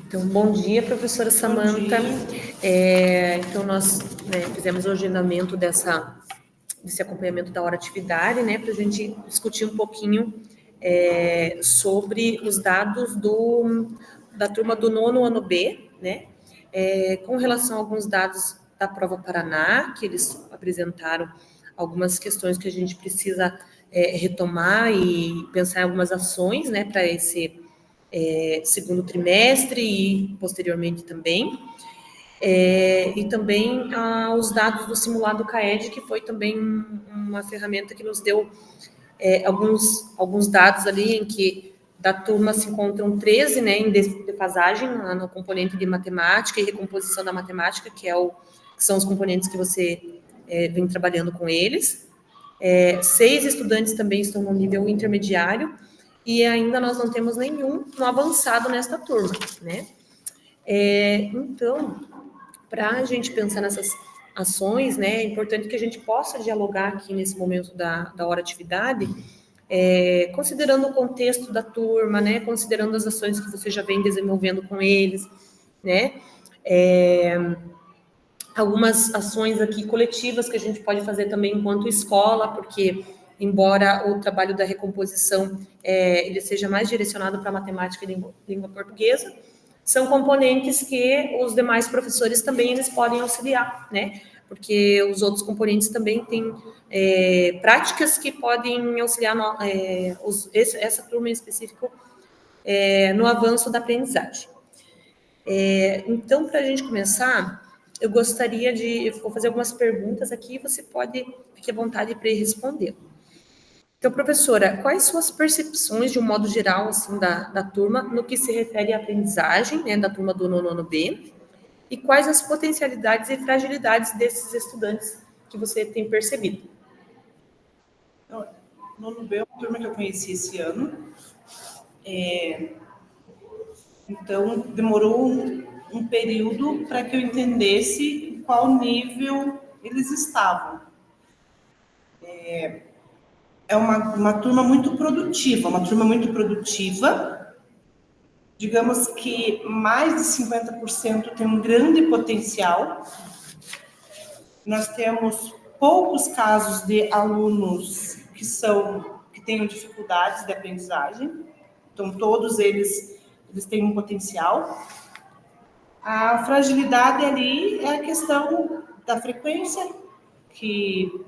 Então, bom dia, professora Samantha. Então, nós fizemos o agendamento desse acompanhamento da hora atividade, para a gente discutir um pouquinho sobre os dados da turma do nono ano B, com relação a alguns dados da prova Paraná, que eles apresentaram algumas questões que a gente precisa retomar e pensar em algumas ações, para esse segundo trimestre e posteriormente também. E também os dados do simulado CAED, que foi também uma ferramenta que nos deu alguns dados ali em que da turma se encontram 13, em defasagem no componente de matemática e recomposição da matemática, que são os componentes que você vem trabalhando com eles. 6 estudantes também estão no nível intermediário e ainda nós não temos nenhum no avançado nesta turma, Então, para a gente pensar nessas ações, é importante que a gente possa dialogar aqui nesse momento da hora atividade, considerando o contexto da turma, considerando as ações que você já vem desenvolvendo com eles, algumas ações aqui coletivas que a gente pode fazer também enquanto escola, porque embora o trabalho da recomposição ele seja mais direcionado para matemática e língua portuguesa, são componentes que os demais professores também eles podem auxiliar, porque os outros componentes também têm práticas que podem auxiliar essa turma em específico no avanço da aprendizagem. Então, para a gente começar, eu vou fazer algumas perguntas aqui e você fique à vontade para ir responder. Então, professora, quais suas percepções, de um modo geral, assim, da turma, no que se refere à aprendizagem, da turma do nono ano B, e quais as potencialidades e fragilidades desses estudantes que você tem percebido? Então, nono B é uma turma que eu conheci esse ano, então demorou um período para que eu entendesse em qual nível eles estavam. É uma turma muito produtiva, digamos que mais de 50% tem um grande potencial. Nós temos poucos casos de alunos que tenham dificuldades de aprendizagem, então todos eles têm um potencial. A fragilidade ali é a questão da frequência, que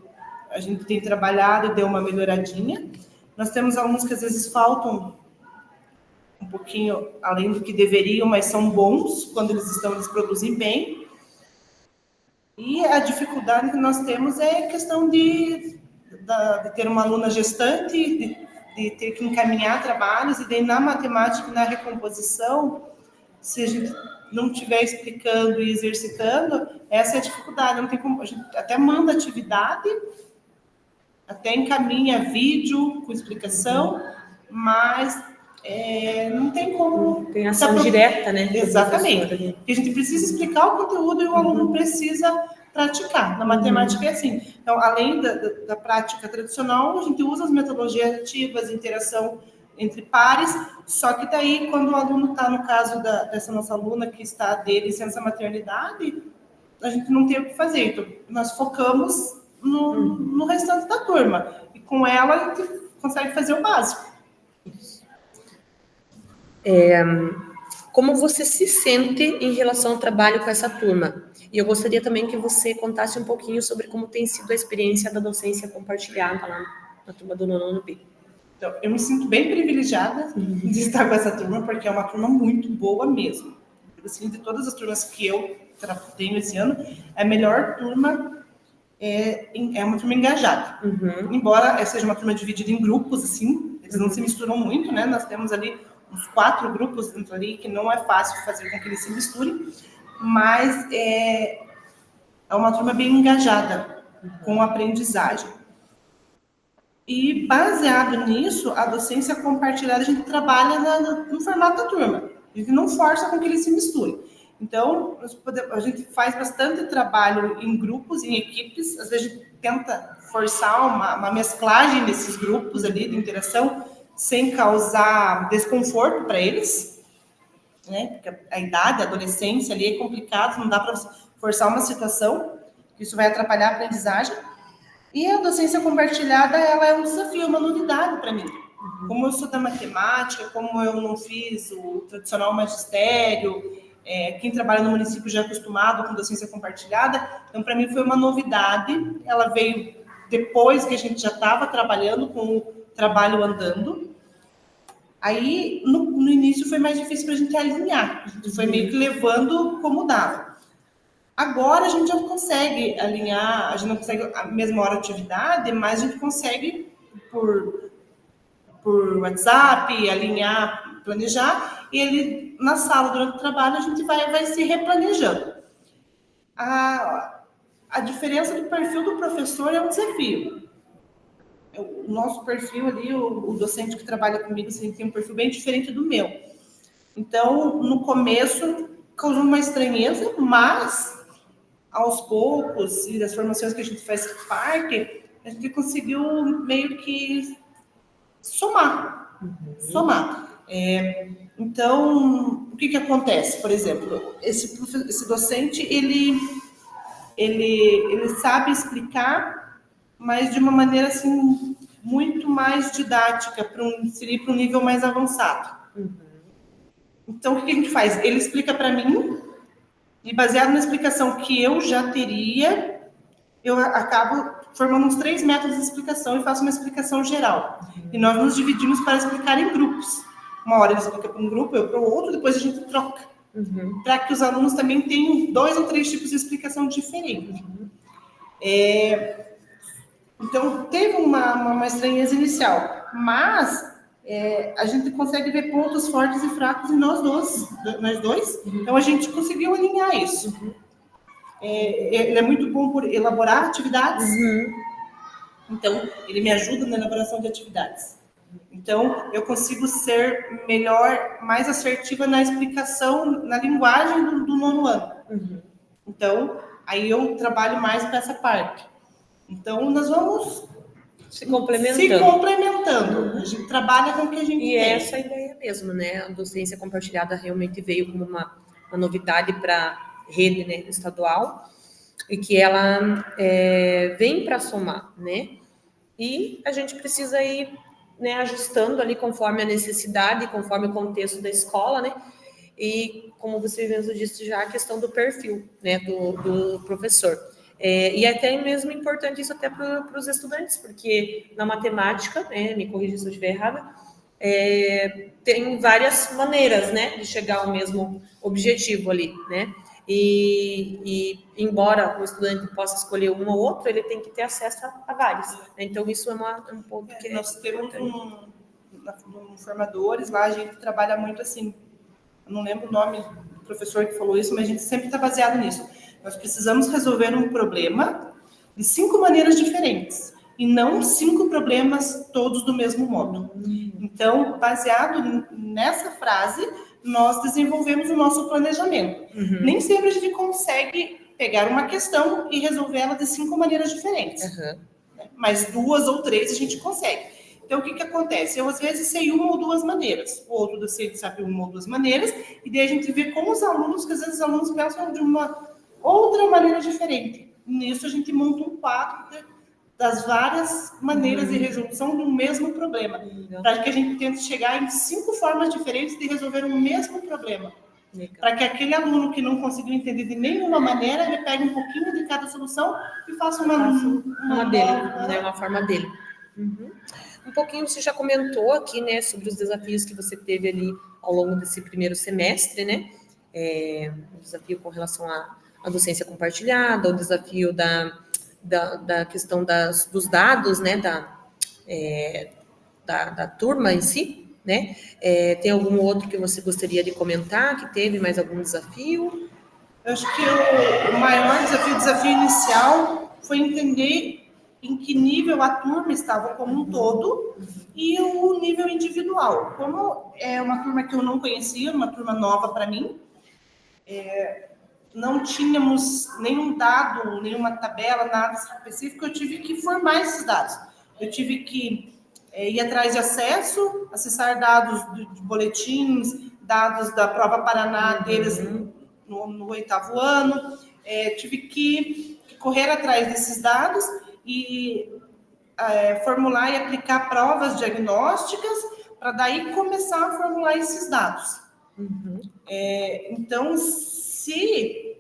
a gente tem trabalhado e deu uma melhoradinha. Nós temos alunos que às vezes faltam um pouquinho além do que deveriam, mas são bons quando eles produzem bem. E a dificuldade que nós temos é a questão de ter uma aluna gestante, de ter que encaminhar trabalhos, e daí na matemática e na recomposição, se a gente não estiver explicando e exercitando, essa é a dificuldade. Não tem como, a gente até manda atividade, até encaminha vídeo com explicação, mas não tem como... Tem ação direta, Exatamente. Porque a gente precisa explicar o conteúdo e o aluno precisa praticar. Na matemática é assim. Então, além da prática tradicional, a gente usa as metodologias ativas, interação entre pares, só que daí, quando o aluno está, no caso dessa nossa aluna que está de licença maternidade, a gente não tem o que fazer. Então, nós focamos no restante da turma. E com ela, a gente consegue fazer o básico. Como você se sente em relação ao trabalho com essa turma? E eu gostaria também que você contasse um pouquinho sobre como tem sido a experiência da docência compartilhada lá na turma do nono ano B. Então, eu me sinto bem privilegiada de estar com essa turma, porque é uma turma muito boa mesmo. Assim, de todas as turmas que eu tenho esse ano, a melhor turma é uma turma engajada. Embora seja uma turma dividida em grupos, assim, eles não se misturam muito, Nós temos ali uns 4 grupos dentro ali, que não é fácil fazer com que eles se misturem, mas é uma turma bem engajada com a aprendizagem. E, baseado nisso, a docência compartilhada, a gente trabalha no formato da turma. A gente não força com que eles se misturem. Então, a gente faz bastante trabalho em grupos, em equipes. Às vezes, a gente tenta forçar uma mesclagem desses grupos ali de interação, sem causar desconforto para eles. né? Porque a idade, a adolescência ali é complicado, não dá para forçar uma situação, isso vai atrapalhar a aprendizagem. E a docência compartilhada, ela é um desafio, uma novidade para mim. Como eu sou da matemática, como eu não fiz o tradicional magistério, quem trabalha no município já é acostumado com docência compartilhada, então para mim foi uma novidade. Ela veio depois que a gente já estava trabalhando com o trabalho andando. Aí, no início, foi mais difícil para a gente alinhar. A gente foi meio que levando como dava. Agora, a gente já consegue alinhar, a gente não consegue a mesma hora de atividade, mas a gente consegue, por WhatsApp, alinhar, planejar, e ele, na sala, durante o trabalho, a gente vai se replanejando. A diferença do perfil do professor é um desafio. O nosso perfil ali, o docente que trabalha comigo, assim, tem um perfil bem diferente do meu. Então, no começo, causou uma estranheza, mas, aos poucos, e das formações que a gente faz parte, a gente conseguiu meio que somar. Então, o que acontece? Por exemplo, esse docente, ele sabe explicar, mas de uma maneira assim muito mais didática, seria para um nível mais avançado. Então, o que a gente faz? Ele explica para mim, e baseado na explicação que eu já teria, eu acabo formando uns 3 métodos de explicação e faço uma explicação geral. E nós nos dividimos para explicar em grupos. Uma hora ele explica para um grupo, eu para o outro, depois a gente troca. Para que os alunos também tenham 2 ou 3 tipos de explicação diferentes. Então, teve uma estranheza inicial, mas a gente consegue ver pontos fortes e fracos em nós dois. Então, a gente conseguiu alinhar isso. Ele é muito bom por elaborar atividades. Então, ele me ajuda na elaboração de atividades. Então, eu consigo ser melhor, mais assertiva na explicação, na linguagem do nono ano. Então, aí eu trabalho mais para essa parte. Então, nós vamos se complementando. A gente trabalha com o que a gente tem. E essa é a ideia mesmo, né? A docência compartilhada realmente veio como uma novidade para a rede, né, estadual, e que ela vem para somar, né? E a gente precisa ir, né, ajustando ali conforme a necessidade, conforme o contexto da escola, né? E, como você mesmo disse já, a questão do perfil, né, do professor. E até mesmo importante isso até para os estudantes, porque na matemática, né, me corrija se eu estiver errada, tem várias maneiras, né, de chegar ao mesmo objetivo ali, né? E embora o estudante possa escolher um ou outro, ele tem que ter acesso a vários. Então, isso é um ponto que nós temos formadores lá, a gente trabalha muito assim, eu não lembro o nome do professor que falou isso, mas a gente sempre está baseado nisso. Nós precisamos resolver um problema de 5 maneiras diferentes, e não 5 problemas todos do mesmo modo. Então, baseado nessa frase, nós desenvolvemos o nosso planejamento. Nem sempre a gente consegue pegar uma questão e resolver ela de 5 maneiras diferentes. Mas 2 ou 3 a gente consegue. Então, o que acontece? Eu, às vezes, sei 1 ou 2 maneiras. O outro docente sabe 1 ou 2 maneiras. E daí a gente vê com os alunos, que às vezes os alunos pensam de uma outra maneira diferente. Nisso, a gente monta um quadro das várias maneiras de resolução do mesmo problema. Para que a gente tente chegar em 5 formas diferentes de resolver o mesmo problema. Para que aquele aluno que não conseguiu entender de nenhuma maneira, ele pegue um pouquinho de cada solução e faça uma forma dele. Um pouquinho você já comentou aqui, né, sobre os desafios que você teve ali ao longo desse primeiro semestre, né? O desafio com relação à docência compartilhada, o desafio da questão dos dados, né, da turma em si, né? Tem algum outro que você gostaria de comentar, que teve mais algum desafio? Eu acho que o maior desafio inicial foi entender em que nível a turma estava como um todo e o nível individual. Como é uma turma que eu não conhecia, uma turma nova para mim, não tínhamos nenhum dado, nenhuma tabela, nada específico, eu tive que formar esses dados. Eu tive que ir atrás de acesso, acessar dados de boletins, dados da prova Paraná deles no 8º ano, tive que correr atrás desses dados e formular e aplicar provas diagnósticas para daí começar a formular esses dados. Então, se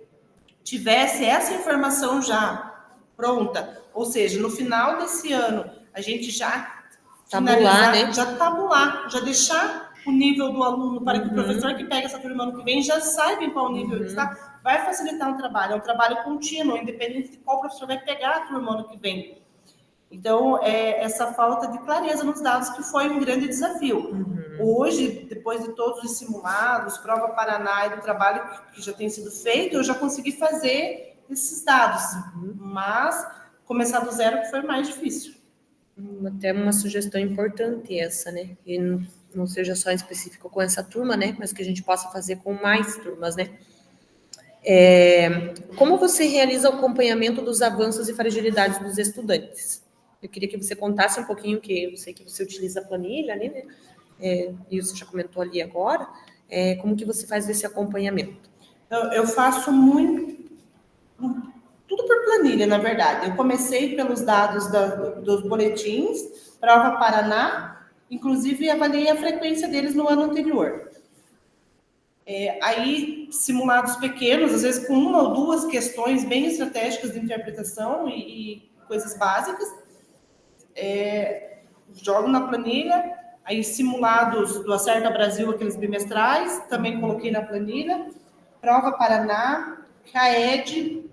tivesse essa informação já pronta, ou seja, no final desse ano, a gente já tabular, né? Já tabular, já deixar o nível do aluno para que o professor que pega essa turma ano que vem já saiba em qual nível ele está, vai facilitar o trabalho. É um trabalho contínuo, independente de qual professor vai pegar a turma ano que vem. Então, essa falta de clareza nos dados que foi um grande desafio. Hoje, depois de todos os simulados, prova Paraná e do trabalho que já tem sido feito, eu já consegui fazer esses dados. Mas, começar do zero foi mais difícil. Até uma sugestão importante essa, né? Que não seja só específico com essa turma, né? Mas que a gente possa fazer com mais turmas, né? Como você realiza o acompanhamento dos avanços e fragilidades dos estudantes? Eu queria que você contasse um pouquinho, que eu sei que você utiliza a planilha ali, né? E você já comentou ali agora. Como que você faz esse acompanhamento? Eu faço muito, tudo por planilha, na verdade. Eu comecei pelos dados dos boletins, prova Paraná, inclusive avaliei a frequência deles no ano anterior. Aí, simulados pequenos, às vezes com uma ou duas questões bem estratégicas de interpretação e coisas básicas, jogo na planilha. Aí, simulados do Acerta Brasil, aqueles bimestrais, também coloquei na planilha. Prova Paraná, CAED,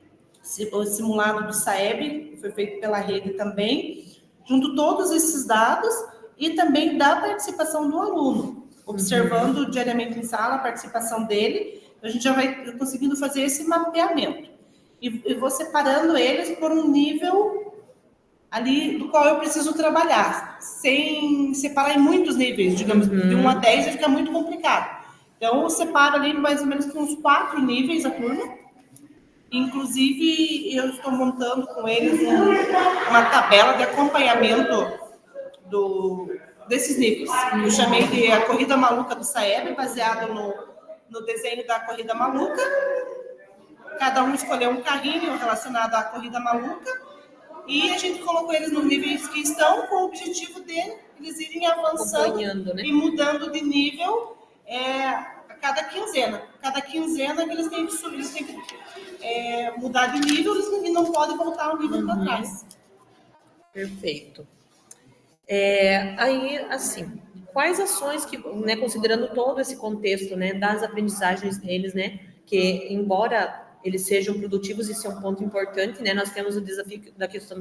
o simulado do SAEB, que foi feito pela rede também. Junto todos esses dados e também da participação do aluno, observando diariamente em sala a participação dele, a gente já vai conseguindo fazer esse mapeamento. E vou separando eles por um nível ali do qual eu preciso trabalhar, sem separar em muitos níveis, digamos, de 1 a 10 vai ficar muito complicado. Então, eu separo ali mais ou menos com uns 4 níveis a turma. Inclusive, eu estou montando com eles uma tabela de acompanhamento desses níveis. Eu chamei de a Corrida Maluca do SAEB, baseado no desenho da Corrida Maluca. Cada um escolheu um carrinho relacionado à Corrida Maluca. E a gente colocou eles nos níveis que estão, com o objetivo de eles irem avançando, né? E mudando de nível a cada quinzena. Cada quinzena eles têm que mudar de nível e não podem voltar um nível para trás. Perfeito. Aí, assim, quais ações que, né, considerando todo esse contexto, né, das aprendizagens deles, né, que embora eles sejam produtivos, isso é um ponto importante, né? Nós temos o desafio da questão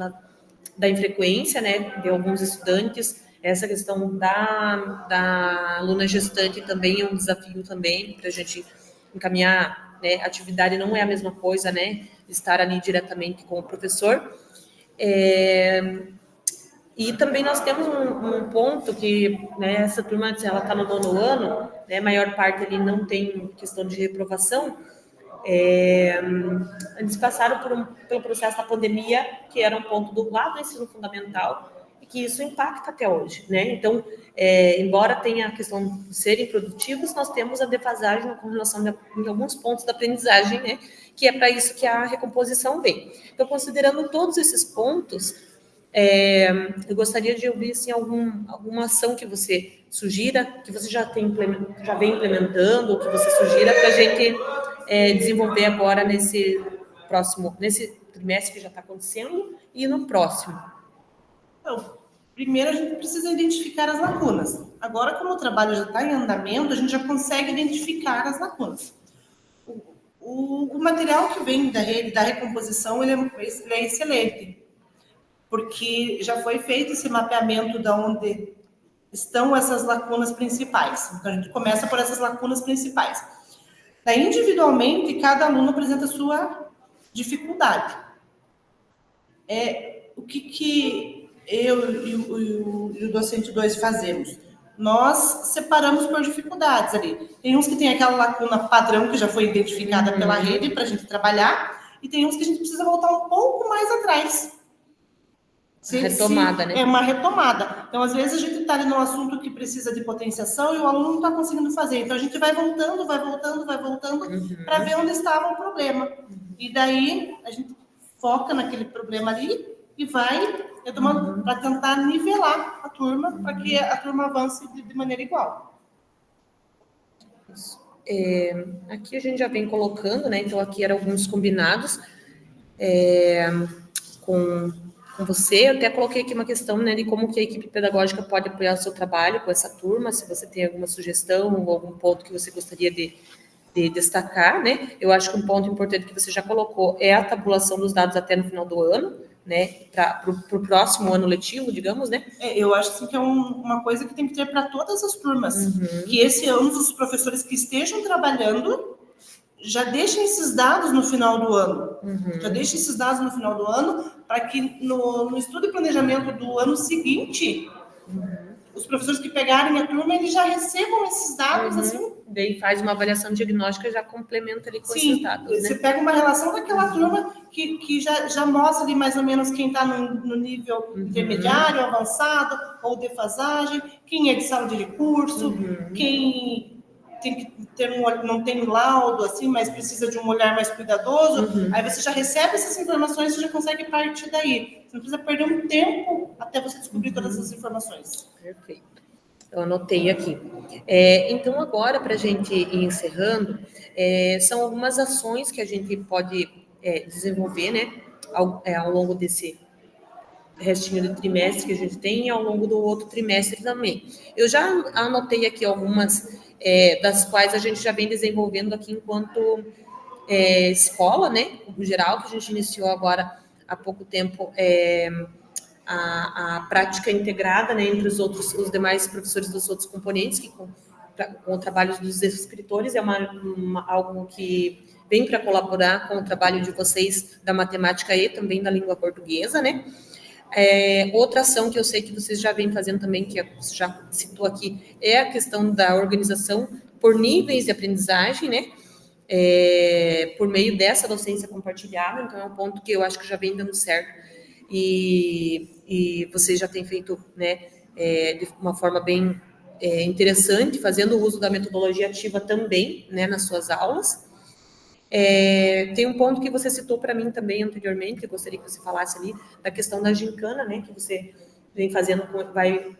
da infrequência, né, de alguns estudantes. Essa questão da aluna gestante também é um desafio também para a gente encaminhar, né? Atividade não é a mesma coisa, né? Estar ali diretamente com o professor. E também nós temos um ponto que, né, essa turma, ela está no 9º ano, né? A maior parte ali não tem questão de reprovação. Eles passaram pelo processo da pandemia, que era um ponto do lado do ensino fundamental, e que isso impacta até hoje, né? Então, embora tenha a questão de serem produtivos, nós temos a defasagem com relação em alguns pontos da aprendizagem, né? Que é para isso que a recomposição vem. Então, considerando todos esses pontos, eu gostaria de ouvir assim, alguma ação que você sugira, que você já vem implementando, ou que você sugira para a gente desenvolver agora nesse trimestre que já está acontecendo e no próximo. Então, primeiro a gente precisa identificar as lacunas. Agora, como o trabalho já está em andamento, a gente já consegue identificar as lacunas. O material que vem da rede, da recomposição, ele é excelente, porque já foi feito esse mapeamento de onde estão essas lacunas principais. Então, a gente começa por essas lacunas principais. Daí, individualmente, cada aluno apresenta a sua dificuldade. O que eu e o docente 2 fazemos? Nós separamos por dificuldades ali. Tem uns que tem aquela lacuna padrão que já foi identificada pela rede para a gente trabalhar, e tem uns que a gente precisa voltar um pouco mais atrás. Retomada, né? É uma retomada. Então, às vezes, a gente está ali num assunto que precisa de potenciação e o aluno não está conseguindo fazer. Então, a gente vai voltando para ver onde estava o problema. E daí, a gente foca naquele problema ali e vai retomando para tentar nivelar a turma, para que a turma avance de maneira igual. Isso. Aqui a gente já vem colocando, né? Então, aqui eram alguns combinados com você. Eu até coloquei aqui uma questão, né, de como que a equipe pedagógica pode apoiar o seu trabalho com essa turma, se você tem alguma sugestão ou algum ponto que você gostaria de destacar, né? Eu acho que um ponto importante que você já colocou é a tabulação dos dados até no final do ano, né? Para o próximo ano letivo, digamos, né? Eu acho assim, que é uma coisa que tem que ter para todas as turmas. Que esse ano os professores que estejam trabalhando já deixem esses dados no final do ano. Já deixem esses dados no final do ano para que no estudo e planejamento do ano seguinte, os professores que pegarem a turma, eles já recebam esses dados, assim. Daí faz uma avaliação diagnóstica e já complementa ali com esses dados, né? Você pega uma relação daquela turma que já mostra ali mais ou menos quem está no nível intermediário, avançado, ou defasagem, quem é de sala de recurso, quem tem que ter não tem laudo, assim, mas precisa de um olhar mais cuidadoso. Aí você já recebe essas informações e já consegue partir daí. Você não precisa perder um tempo até você descobrir todas essas informações. Perfeito. Eu anotei aqui. Então, agora, para a gente ir encerrando, são algumas ações que a gente pode desenvolver, né, ao longo desse restinho de trimestre que a gente tem e ao longo do outro trimestre também. Eu já anotei aqui algumas das quais a gente já vem desenvolvendo aqui enquanto escola, né, no geral, que a gente iniciou agora há pouco tempo, a prática integrada, né, entre os demais professores dos outros componentes, que com o trabalho dos escritores é algo que vem para colaborar com o trabalho de vocês da matemática e também da língua portuguesa, né? Outra ação que eu sei que vocês já vêm fazendo também, que você já citou aqui, é a questão da organização por níveis de aprendizagem, né? Por meio dessa docência compartilhada. Então, é um ponto que eu acho que já vem dando certo. E vocês já têm feito, né, de uma forma bem interessante, fazendo uso da metodologia ativa também, né, nas suas aulas. Tem um ponto que você citou para mim também anteriormente, que eu gostaria que você falasse ali, da questão da gincana, né, que você vem fazendo, vai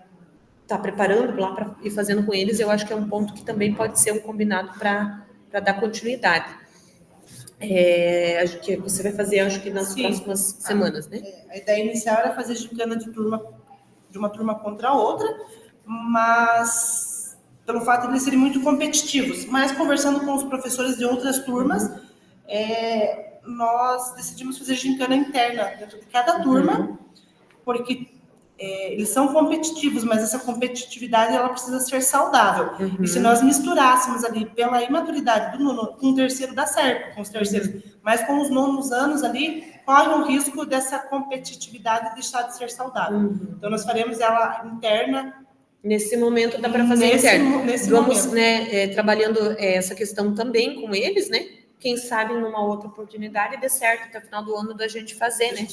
estar preparando lá para ir fazendo com eles. Eu acho que é um ponto que também pode ser um combinado para dar continuidade. Acho que você vai fazer, acho que nas próximas semanas, né? A ideia inicial era fazer gincana de uma turma contra a outra, mas pelo fato de eles serem muito competitivos. Mas conversando com os professores de outras turmas, nós decidimos fazer gincana interna dentro de cada turma, porque eles são competitivos, mas essa competitividade ela precisa ser saudável. E se nós misturássemos ali pela imaturidade do nono com o terceiro, dá certo com os terceiros, mas com os nonos anos ali, corre o risco dessa competitividade deixar de ser saudável. Então, nós faremos ela interna. Nesse momento dá para fazer interna. Vamos, momento, né, trabalhando essa questão também com eles, né? Quem sabe numa outra oportunidade dê certo até o final do ano da gente fazer, né?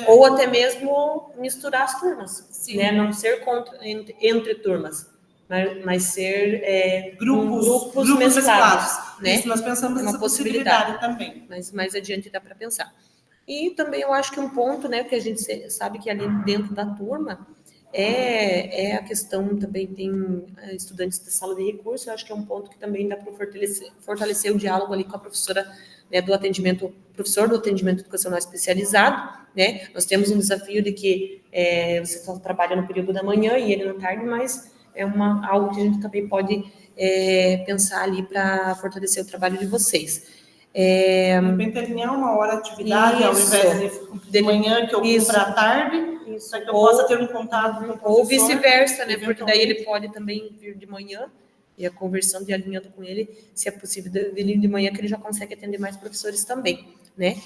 Ou até mesmo misturar as turmas, sim, né? Não ser entre turmas, mas ser grupos mesclados, né? Isso, nós pensamos nessa possibilidade também. Mas mais adiante dá para pensar. E também eu acho que um ponto, né, que a gente sabe que ali dentro da turma é a questão, também tem estudantes da sala de recurso. Eu acho que é um ponto que também dá para fortalecer o diálogo ali com a professora, né, professor do atendimento educacional especializado, né? Nós temos um desafio de que você só trabalha no período da manhã e ele na tarde, mas algo que a gente também pode pensar ali para fortalecer o trabalho de vocês. De repente, alinhar uma hora de atividade, ao invés de manhã, que eu cumpra à tarde, para que eu possa ter um contato com o professor. Ou vice-versa, né? Porque daí ele pode também vir de manhã, e a conversando e alinhando com ele, se é possível, ele de manhã, que ele já consegue atender mais professores também, né?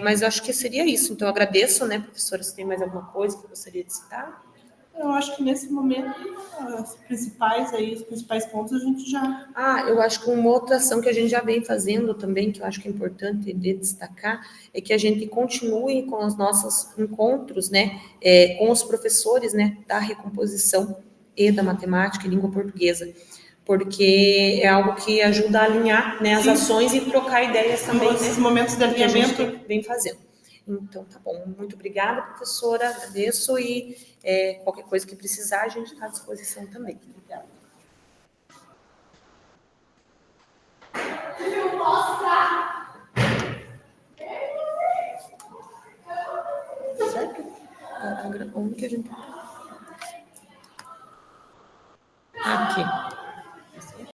Mas eu acho que seria isso. Então, eu agradeço, né, professora, se tem mais alguma coisa que eu gostaria de citar. Eu acho que nesse momento, os principais pontos a gente já... Eu acho que uma outra ação que a gente já vem fazendo também, que eu acho que é importante de destacar, é que a gente continue com os nossos encontros, né, com os professores, né, da recomposição e da matemática e língua portuguesa, porque é algo que ajuda a alinhar, né, as ações e trocar ideias também, esses né, momentos de que a gente alinhamento vem fazendo. Então, tá bom. Muito obrigada, professora. Agradeço e qualquer coisa que precisar, a gente está à disposição também. Obrigada. Certo? Onde que a gente... Aqui.